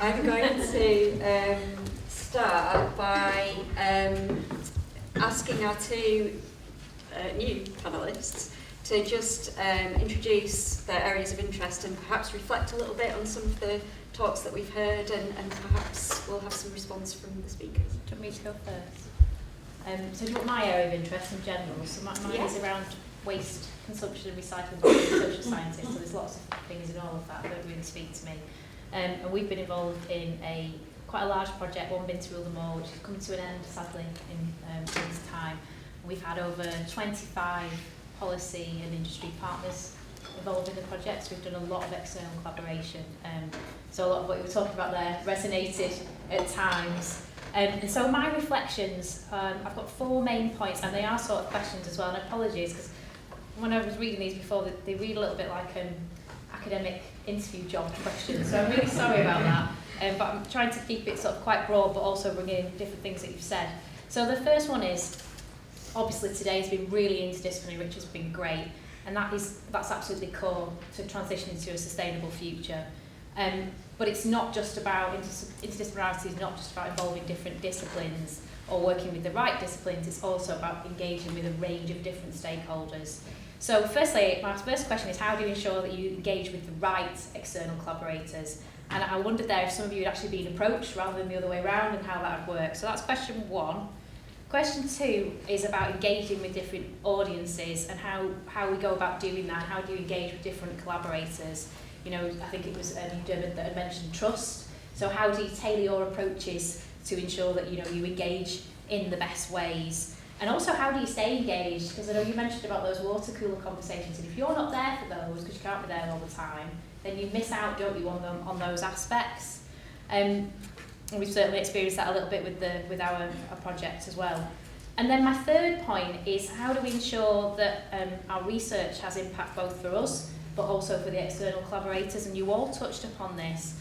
I'm going to start by asking our two new panellists to just introduce their areas of interest and perhaps reflect a little bit on some of the talks that we've heard, and perhaps we'll have some response from the speakers. Do you want me to go first? So do you want my area of interest in general? So mine is around waste, consumption and recycling and social sciences, so there's lots of things in all of that that really speak to me. And we've been involved in quite a large project, One Bin to Rule Them All, which is coming to an end sadly in this time. We've had over 25 policy and industry partners involved in the project, so we've done a lot of external collaboration. So a lot of what you were talking about there resonated at times. And so my reflections, I've got 4 main points, and they are sort of questions as well, and apologies, because when I was reading these before, they read a little bit like academic interview job questions, so I'm really sorry about that. But I'm trying to keep it sort of quite broad, but also bring in different things that you've said. So the first one is, obviously today has been really interdisciplinary, which has been great, and that's absolutely core to transitioning to a sustainable future. But it's not just about, interdisciplinarity is not just about involving different disciplines or working with the right disciplines, it's also about engaging with a range of different stakeholders. So firstly, my first question is, how do you ensure that you engage with the right external collaborators? And I wondered there if some of you had actually been approached rather than the other way around, and how that would work. So that's question 1. Question 2 is about engaging with different audiences and how we go about doing that. How do you engage with different collaborators? You know, I think it was Dermot that had mentioned trust. So how do you tailor your approaches to ensure that you engage in the best ways? And also, how do you stay engaged? Because I know you mentioned about those water cooler conversations, and if you're not there for those, because you can't be there all the time, then you miss out, don't you, on those aspects? And we've certainly experienced that a little bit with our project as well. And then my third point is, how do we ensure that our research has impact both for us, but also for the external collaborators? And you all touched upon this,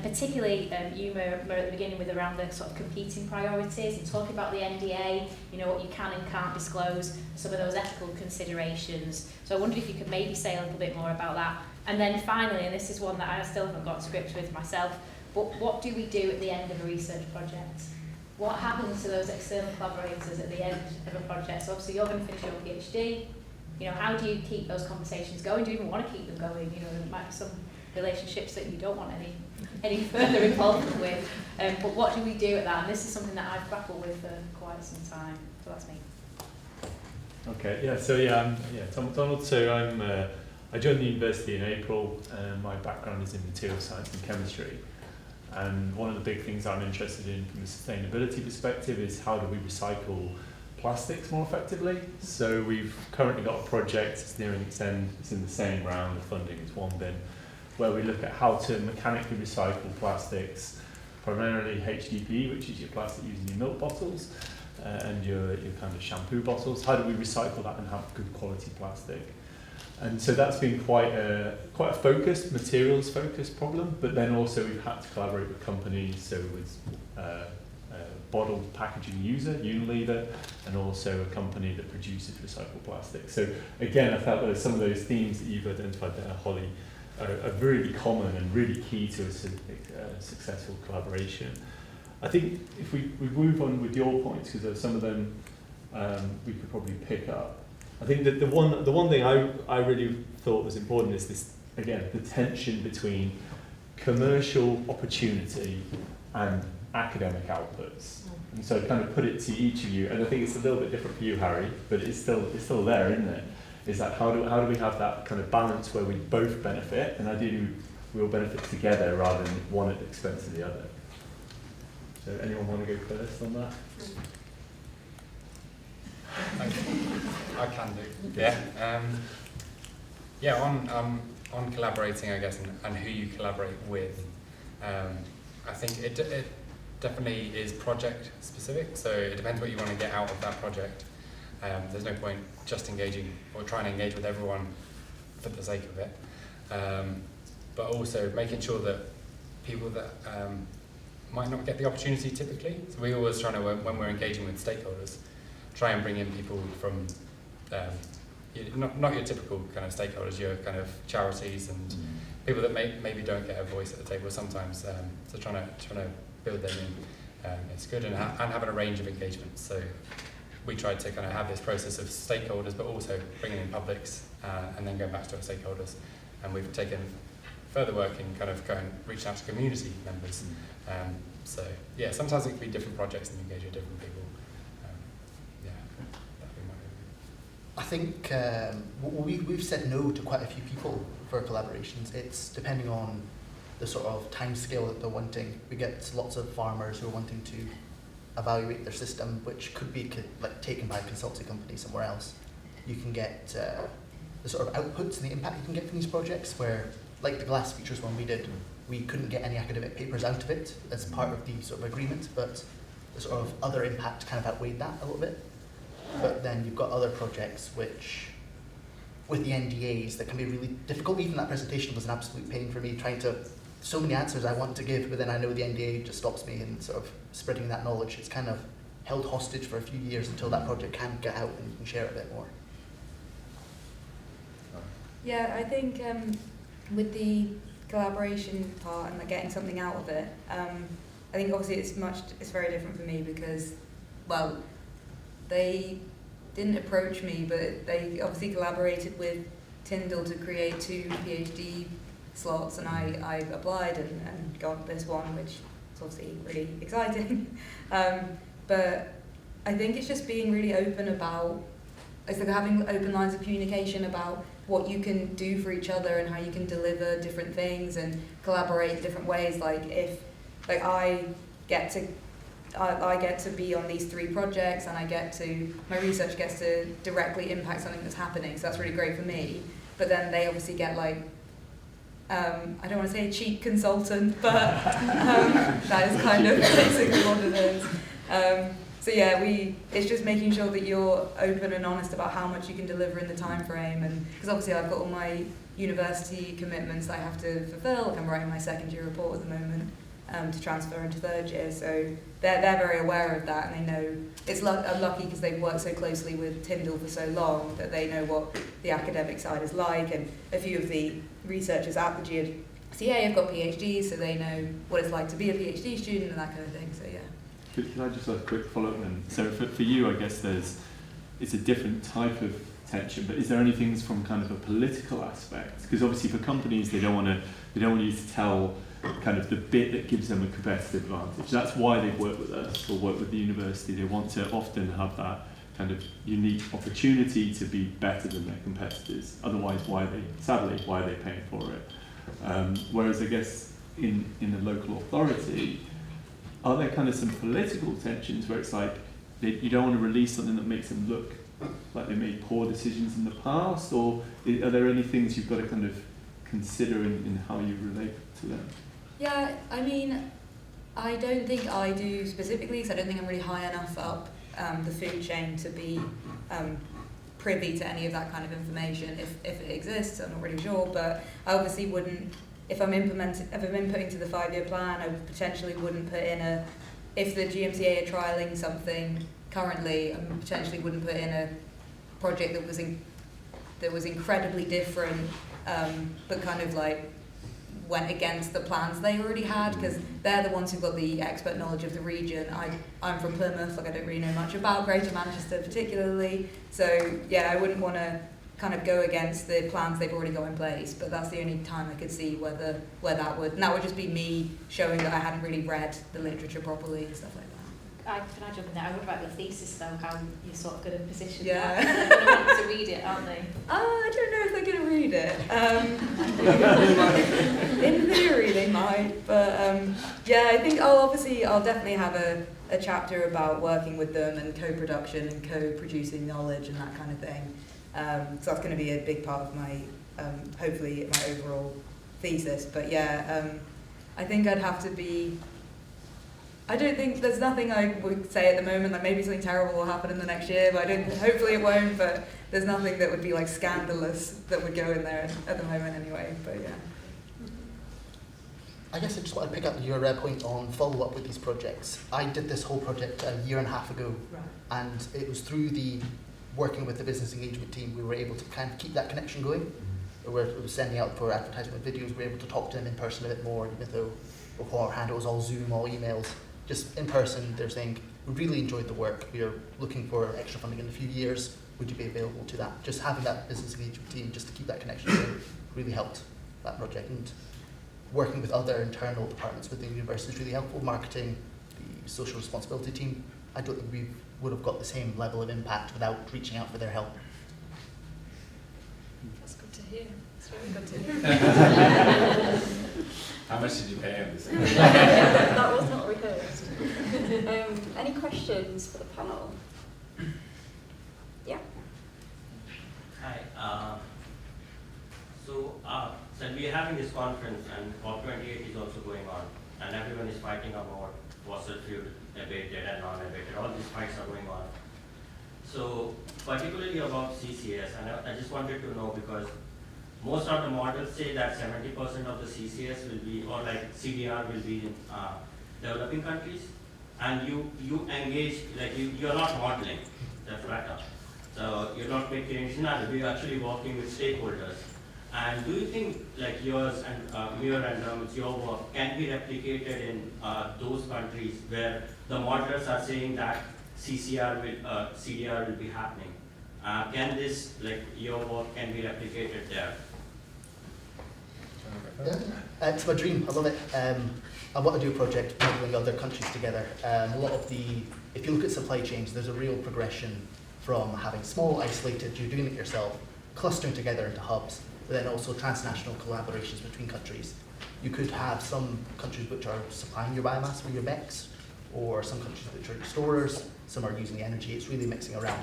particularly you were at the beginning with around the sort of competing priorities and talking about the NDA, what you can and can't disclose, some of those ethical considerations. So I wondered if you could maybe say a little bit more about that. And then finally, and this is one that I still haven't got to grips with myself, but what do we do at the end of a research project? What happens to those external collaborators at the end of a project? So obviously you're going to finish your PhD. How do you keep those conversations going? Do you even want to keep them going? There might be some relationships that you don't want any further involvement with. But what do we do at that? And this is something that I've grappled with for quite some time. So that's me. Okay, yeah, so Tom McDonald. So I joined the university in April. My background is in material science and chemistry. And one of the big things I'm interested in from a sustainability perspective is, how do we recycle plastics more effectively? So we've currently got a project, it's nearing its end, it's in the same round of funding as One Bin, where we look at how to mechanically recycle plastics, primarily HDPE, which is your plastic used in your milk bottles, and your kind of shampoo bottles. How do we recycle that and have good quality plastic? And so that's been quite a focused, materials focused problem, but then also we've had to collaborate with companies, so with bottled packaging user, Unilever, and also a company that produces recycled plastic. So again, I felt that some of those themes that you've identified there, Holly, are really common and really key to a successful collaboration. I think if we move on with your points, because some of them we could probably pick up. I think that the one thing I really thought was important is this, again, the tension between commercial opportunity and academic outputs. And so I kind of put it to each of you, and I think it's a little bit different for you, Harry, but it's still there, isn't it? Is that how do we have that kind of balance where we both benefit, and ideally we all benefit together rather than one at the expense of the other? So anyone want to go first on that? I can do. Yeah. On collaborating, I guess, and who you collaborate with. I think it definitely is project specific. So it depends what you want to get out of that project. There's no point just engaging or trying to engage with everyone for the sake of it. But also making sure that people that might not get the opportunity typically. So we always try to, when we're engaging with stakeholders, try and bring in people from not your typical kind of stakeholders, your kind of charities and people that maybe don't get a voice at the table sometimes. So trying to build them in, it's good, and having a range of engagements. So we tried to kind of have this process of stakeholders, but also bringing in publics, and then going back to our stakeholders. And we've taken further work in kind of reaching out to community members. So yeah, sometimes it can be different projects and engage with different people. Yeah, that'd be my I think we've said no to quite a few people for collaborations. It's depending on the sort of time scale that they're wanting. We get lots of farmers who are wanting to evaluate their system, which could be like taken by a consulting company somewhere else. You can get the sort of outputs and the impact you can get from these projects, where like the glass features one we did, we couldn't get any academic papers out of it as part of the sort of agreement, but the sort of other impact kind of outweighed that a little bit. But then you've got other projects which, with the NDAs, that can be really difficult. Even that presentation was an absolute pain for me, trying to, so many answers I want to give, but then I know the NDA just stops me in sort of spreading that knowledge. It's kind of held hostage for a few years until that project can get out and you can share it a bit more. Yeah, I think with the collaboration part and like getting something out of it, I think obviously it's very different for me because, well, they didn't approach me, but they obviously collaborated with Tyndall to create 2 PhD slots, and I applied and got this one, which is obviously really exciting. But I think it's just being really open about, it's like having open lines of communication about what you can do for each other and how you can deliver different things and collaborate in different ways. Like if, like I get to be on these 3 projects, and my research gets to directly impact something that's happening, so that's really great for me. But then they obviously get like, I don't want to say a cheap consultant, but that is kind of basically what it is. So yeah, it's just making sure that you're open and honest about how much you can deliver in the time frame, and because obviously I've got all my university commitments that I have to fulfill. Like I'm writing my 2nd year report at the moment to transfer into 3rd year, so they're very aware of that, and they know I'm lucky because they've worked so closely with Tyndall for so long that they know what the academic side is like, and a few of the researchers at the GCA have got PhDs, so they know what it's like to be a PhD student and that kind of thing. So yeah. Can I just have a quick follow-up then? So for you, I guess it's a different type of tension, but is there any things from kind of a political aspect? Because obviously for companies, they don't want you to tell kind of the bit that gives them a competitive advantage. That's why they've worked with us or worked with the university. They want to often have that kind of unique opportunity to be better than their competitors. Otherwise, why are they paying for it? Whereas I guess in the local authority, are there kind of some political tensions where it's like you don't want to release something that makes them look like they made poor decisions in the past, or are there any things you've got to kind of consider in how you relate to them? Yeah, I mean, I don't think I do specifically, because I don't think I'm really high enough up the food chain to be privy to any of that kind of information. If it exists, I'm not really sure, but I obviously wouldn't. If I'm inputting to the 5-year plan, I potentially wouldn't put in if the GMCA are trialling something currently, I potentially wouldn't put in a project that was incredibly different, but kind of like went against the plans they already had, because they're the ones who've got the expert knowledge of the region. I'm from Plymouth, like I don't really know much about Greater Manchester particularly, so yeah, I wouldn't want to kind of go against the plans they've already got in place, but that's the only time I could see where that would just be me showing that I hadn't really read the literature properly and stuff like that. Can I jump in there? I wonder about your thesis though, how you're sort of going to position Yeah. that. They're going to want to read it, aren't they? I don't know if they're going to read it. In theory they might, but yeah, I think I'll definitely have a chapter about working with them and co-production and co-producing knowledge and that kind of thing. So that's going to be a big part of my, hopefully, my overall thesis. But yeah, I think I'd have to be. I don't think there's nothing I would say at the moment. Like maybe something terrible will happen in the next year, but hopefully it won't. But there's nothing that would be like scandalous that would go in there at the moment anyway. But yeah. I guess I just want to pick up your point on follow-up with these projects. I did this whole project a year and a half ago, Right. and it was through the working with the business engagement team, we were able to kind of keep that connection going. We were sending out for advertisement videos, we were able to talk to them in person a bit more, even though beforehand it was all Zoom, all emails. Just in person, they're saying, we really enjoyed the work, we are looking for extra funding in a few years, would you be available to that? Just having that business engagement team, just to keep that connection going, really helped that project. And working with other internal departments within the university is really helpful. Marketing, the social responsibility team, I don't think we would have got the same level of impact without reaching out for their help. That's good to hear. It's really good to hear. How much did you pay him? That was not rehearsed. Any questions for the panel? Yeah. Hi. So we're having this conference, and COP28 is also going on, and everyone is fighting about fossil fuel abated and non-abated. All these fights are going on. So particularly about CCS, and I just wanted to know, because most of the models say that 70% of the CCS will be, or like CDR will be in developing countries, and you engage, like you're not modeling the data. So you're not making any scenario, you're actually working with stakeholders. And do you think like yours and Muir and Dermot's, your work can be replicated in those countries where the modelers are saying that CDR will be happening? Can this, like your work can be replicated there? Yeah, it's my dream, I love it. I want to do a project modelling other countries together. A lot of if you look at supply chains, there's a real progression from having small, isolated, you're doing it yourself, clustering together into hubs, but then also transnational collaborations between countries. You could have some countries which are supplying your biomass for your BECs, or some countries which are storers, some are using the energy, it's really mixing around.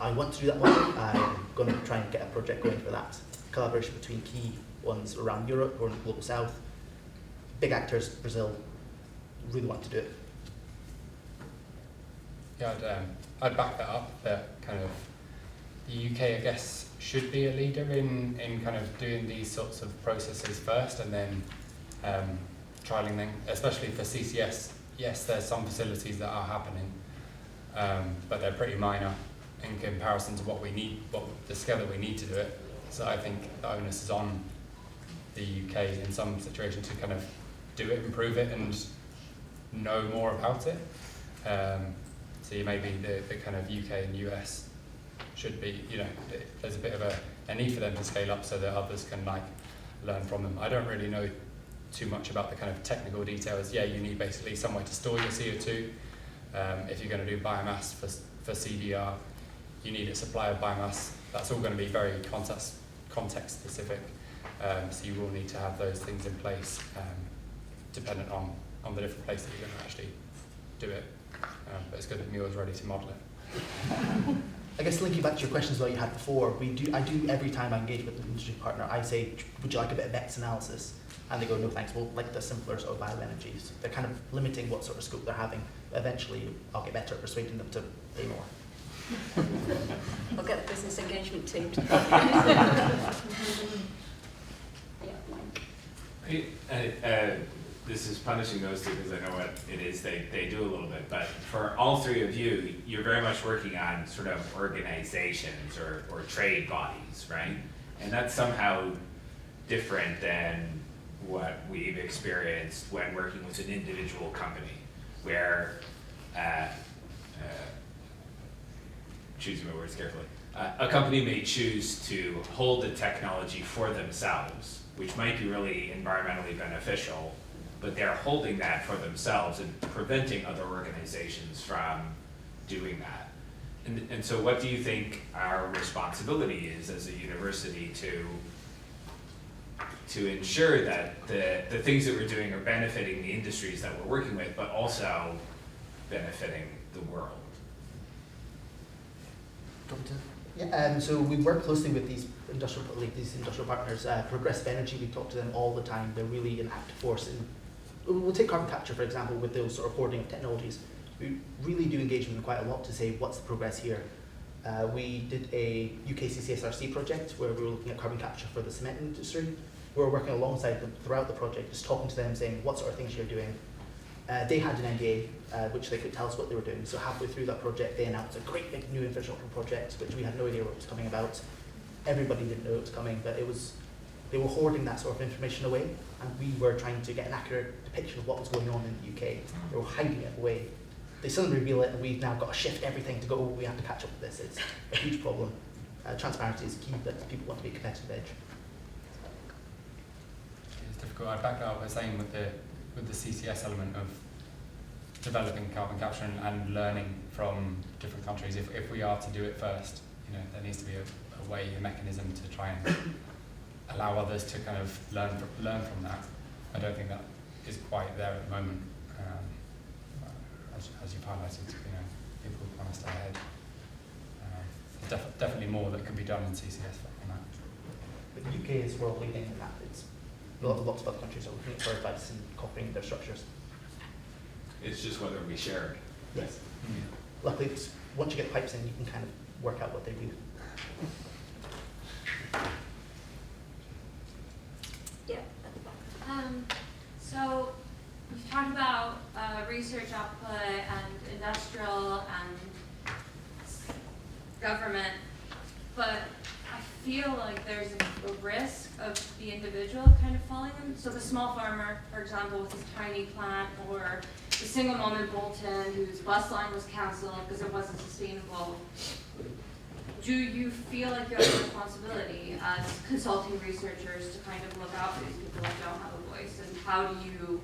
I want to do that one, I'm going to try and get a project going for that. Collaboration between key ones around Europe or in the Global South. Big actors, Brazil, really want to do it. Yeah, I'd back that up, that kind of the UK, I guess, should be a leader in kind of doing these sorts of processes first and then trialling them, especially for CCS. Yes, there's some facilities that are happening, but they're pretty minor in comparison to what we need, the scale that we need to do it. So I think the onus is on the UK in some situations to kind of do it, improve it, and know more about it. So maybe the kind of UK and US should be, there's a bit of a need for them to scale up so that others can like learn from them. I don't really know too much about the kind of technical details. Yeah, you need basically somewhere to store your CO2. If you're going to do biomass for CDR, you need a supply of biomass. That's all going to be very context specific. So you will need to have those things in place, dependent on the different place that you're going to actually do it. But it's good that Muir's ready to model it. I guess linking back to your questions that you had before, I do every time I engage with an industry partner, I say, would you like a bit of BECS analysis? And they go, no thanks, we'll like the simpler sort of bioenergies. They're kind of limiting what sort of scope they're having. Eventually, I'll get better at persuading them to pay more. I'll get the business engagement team to yeah, Mike. This is punishing those two because I know what it is they do a little bit, but for all three of you, you're very much working on sort of organizations or trade bodies, right? And that's somehow different than what we've experienced when working with an individual company, where, choosing my words carefully, a company may choose to hold the technology for themselves, which might be really environmentally beneficial, but they're holding that for themselves and preventing other organizations from doing that. And so what do you think our responsibility is as a university to ensure that the things that we're doing are benefiting the industries that we're working with, but also benefiting the world? Yeah, so we work closely with these industrial partners. Progressive Energy, we talk to them all the time. They're really an active force. We'll take carbon capture, for example, with those sort of hoarding of technologies. We really do engage with them quite a lot to say, what's the progress here? We did a UK CCSRC project where we were looking at carbon capture for the cement industry. We were working alongside them throughout the project, just talking to them, saying, what sort of things you're doing? They had an NDA, which they could tell us what they were doing. So halfway through that project, they announced a great big new infrastructure project, which we had no idea what was coming about. Everybody didn't know it was coming, but they were hoarding that sort of information away, and we were trying to get an accurate depiction of what was going on in the UK. They were hiding it away. They suddenly reveal it, and we've now got to shift everything to go, oh, we have to catch up with this. It's a huge problem. Transparency is key, but people want to be competitive edge. It's difficult. I'd back that up by saying with the CCS element of developing carbon capture and learning from different countries, if we are to do it first, there needs to be a way, a mechanism to try and allow others to kind of learn from that. I don't think that is quite there at the moment. As you've highlighted, people want to stay ahead. Definitely more that could be done in CCS on that. But the UK is world leading in that. It's lots of other countries are looking for advice and copying their structures. It's just whether we share it. Yes. Luckily, once you get pipes in, you can kind of work out what they do. Yeah. So we've talked about research output and industrial and government, but I feel like there's a risk of the individual kind of falling in. So the small farmer, for example, with his tiny plant, or the single mom in Bolton whose bus line was cancelled because it wasn't sustainable. Do you feel like you have a responsibility as consulting researchers to kind of look out for these people that don't have a voice, and how do you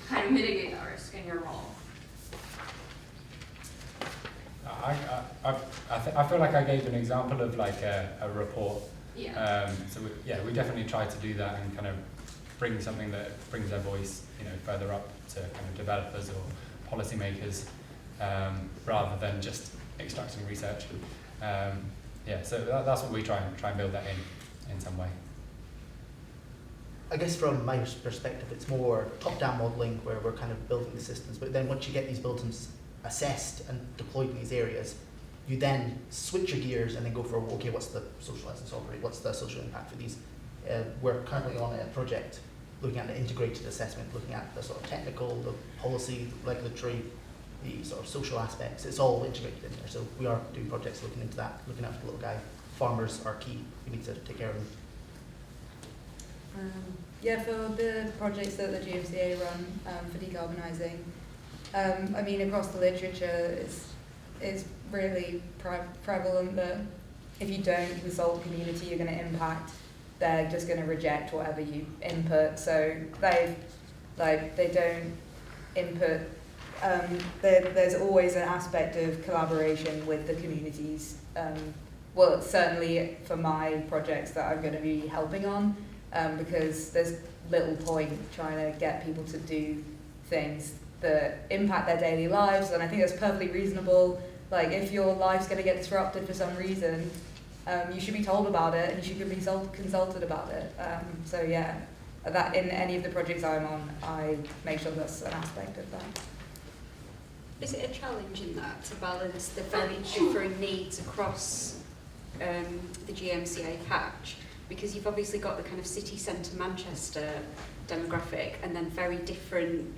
kind of mitigate that risk in your role? I feel like I gave an example of like a report. Yeah. So we definitely try to do that and kind of bring something that brings their voice, further up to kind of developers or policymakers, rather than just extracting research. So that's what we try and build that in some way. I guess from my perspective, it's more top-down modelling where we're kind of building the systems, but then once you get these buildings assessed and deployed in these areas, you then switch your gears and then go for, okay, what's the social license operate, what's the social impact for these? We're currently on a project looking at the integrated assessment, looking at the sort of technical, the policy, regulatory, the sort of social aspects. It's all integrated in there. So we are doing projects looking into that, looking after the little guy. Farmers are key. We need to take care of them. For the projects that the GMCA run for decarbonising, I mean, across the literature, it's really prevalent that if you don't consult the community, you're going to impact. They're just going to reject whatever you input. So they don't input. There's always an aspect of collaboration with the communities. Well, certainly for my projects that I'm going to be helping on, because there's little point trying to get people to do things that impact their daily lives, and I think that's perfectly reasonable. Like, if your life's going to get disrupted for some reason, you should be told about it, and you should be consulted about it. That in any of the projects I'm on, I make sure that's an aspect of that. Is it a challenge in that, to balance the very different needs across the GMCA patch? Because you've obviously got the kind of city centre Manchester demographic, and then very different,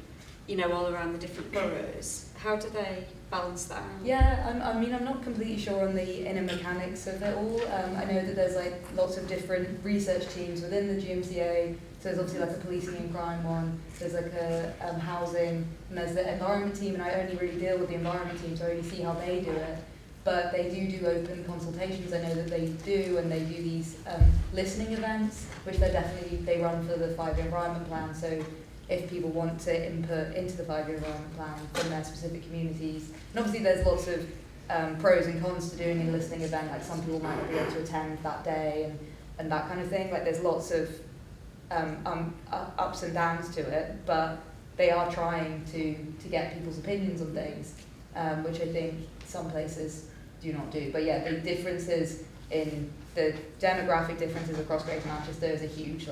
all around the different boroughs. How do they balance that out? Yeah, I'm not completely sure on the inner mechanics of it all. I know that there's like lots of different research teams within the GMCA. So there's obviously like a policing and crime one, there's like a housing, and there's the environment team, and I only really deal with the environment team, so I only see how they do it. But they do open consultations. I know that they do, and they do these listening events, which they run for the 5-year environment plan. So if people want to input into the 5-year environment plan from their specific communities, and obviously there's lots of pros and cons to doing a listening event. Like, some people might not be able to attend that day, and that kind of thing. Like, there's lots of ups and downs to it, but they are trying to get people's opinions on things, which I think some places do not do. But yeah, the differences in the demographic differences across Greater Manchester is a huge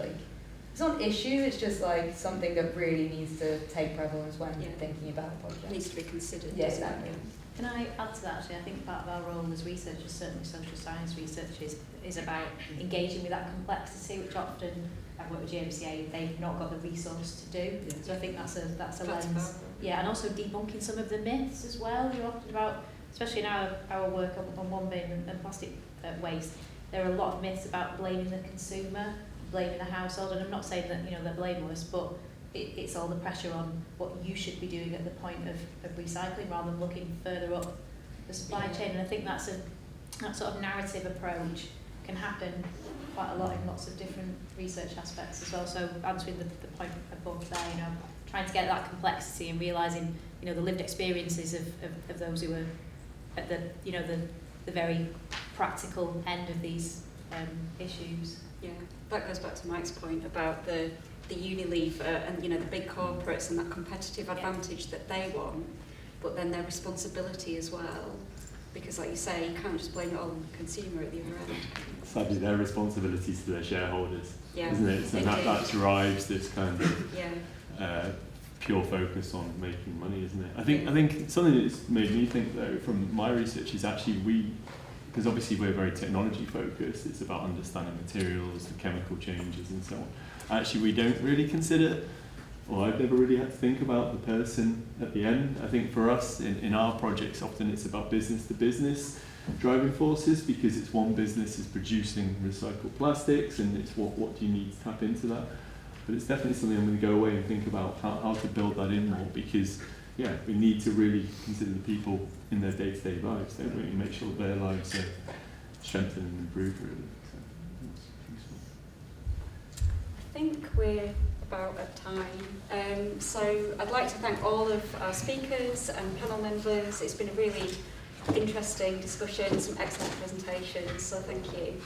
it's not an issue, it's just like something that really needs to take prevalence when Yeah. thinking about a project. It needs to be considered. Yeah, doesn't it? exactly. Can I add to that actually? I think part of our role as researchers, certainly social science researchers, is about engaging with that complexity, which often, I've worked with GMCA, they've not got the resource to do. Yeah. So I think that's a That's lens. powerful. Yeah, and also debunking some of the myths as well. You're often about, especially in our work on one bin and plastic waste, there are a lot of myths about blaming the consumer, blaming the household, and I'm not saying that they're blameless, but it's all the pressure on what you should be doing at the point of recycling rather than looking further up the supply chain. And I think that sort of narrative approach can happen quite a lot in lots of different research aspects as well. So answering the point above there, trying to get that complexity and realising, the lived experiences of those who are at the very practical end of these issues. Yeah, that goes back to Mike's point about the Unilever and the big corporates and that competitive advantage that they want, but then their responsibility as well, because like you say, you can't just blame it all on the consumer at the other end. Sadly, their responsibilities to their shareholders, Yeah, isn't it? So that drives this kind of yeah. pure focus on making money, isn't it? I think something that's made me think though from my research is actually because obviously we're very technology focused, it's about understanding materials, the chemical changes and so on. Actually, we don't really consider, or I've never really had to think about the person at the end. I think for us in our projects, often it's about business to business driving forces, because it's one business is producing recycled plastics and it's what do you need to tap into that. But it's definitely something I'm going to go away and think about how to build that in more, because we need to really consider the people in their day-to-day lives, don't we, and make sure their lives are strengthened and improved really. I think we're about at time. So I'd like to thank all of our speakers and panel members. It's been a really interesting discussion, some excellent presentations, so thank you.